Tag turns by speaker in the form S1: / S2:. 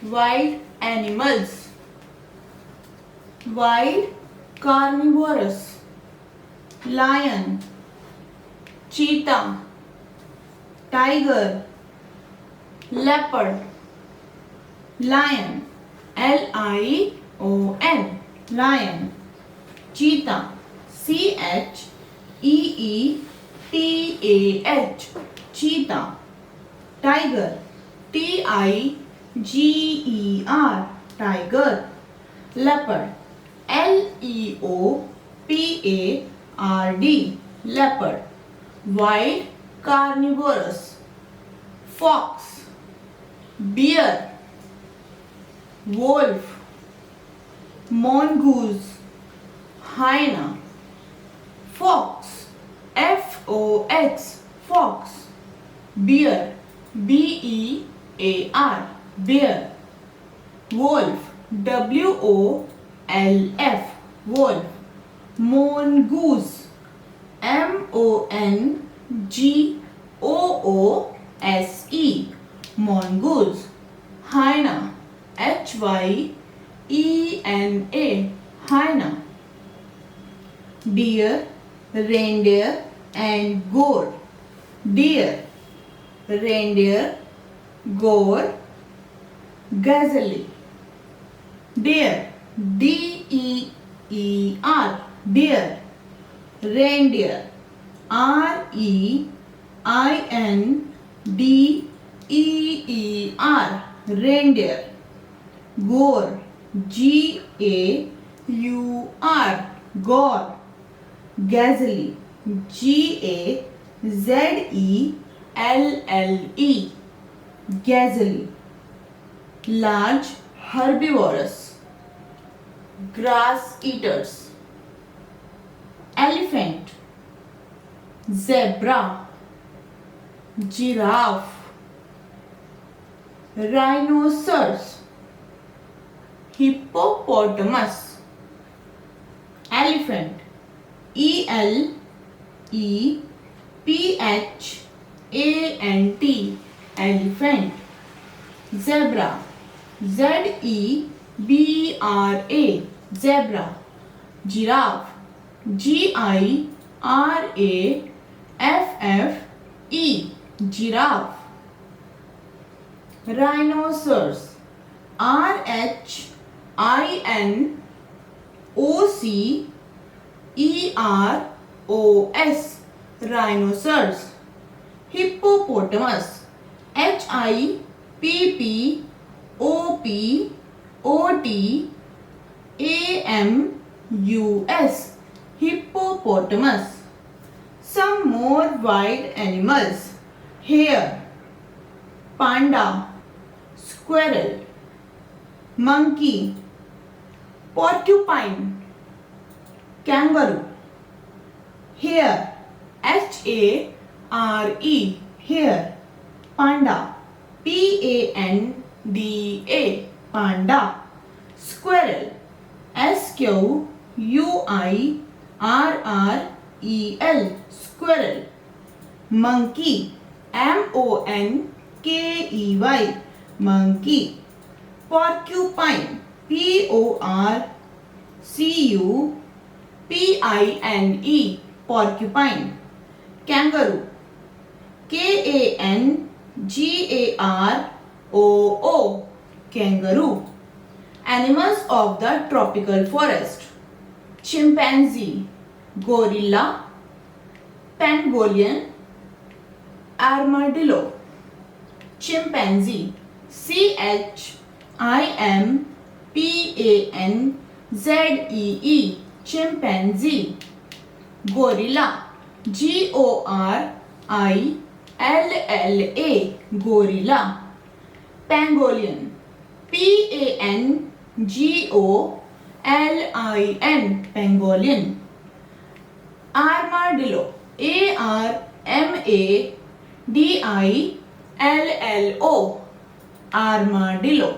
S1: Wild animals. Wild carnivorous. Lion, cheetah, tiger, leopard. Lion, Lion, lion. Cheetah, Cheetah, cheetah. Tiger, Tiger, tiger. Leopard, Leopard, leopard. Wild carnivorous. Fox, bear, wolf, mongoose, hyena. Fox, Fox, fox. Bear, Bear, bear. Wolf, Wolf, wolf. Mongoose, Mongoose, mongoose. Hyena, Hyena, hyena. Deer, reindeer and goat. Deer, reindeer, goat. Gazelle, deer, Deer, deer. Reindeer, Reindeer, reindeer. Goat, Gaur, gaur. Gazelle, Gazelle, gazelle. Large herbivorous. Grass eaters. Elephant, zebra, giraffe. Rhinoceros, hippopotamus. Elephant, Elephant, elephant. Zebra, Zebra, zebra. Giraffe, Giraffe, giraffe. Rhinoceros, Rhinoceros, rhinoceros. Hippopotamus, Hippopotamus, hippopotamus. Some more wild animals. Hare, panda, squirrel, monkey, porcupine, kangaroo. Hare, hare. Panda, Panda, panda. Squirrel, Squirrel, squirrel. Monkey, Monkey, monkey. Porcupine, Porcupine, porcupine. Kangaroo, Kangaroo, kangaroo. Animals of the tropical forest. Chimpanzee, gorilla, pangolin, armadillo. Chimpanzee, Chimpanzee, chimpanzee. Gorilla, Gorilla, gorilla. Pangolin, Pangolin, pangolin. Armadillo, Armadillo, armadillo.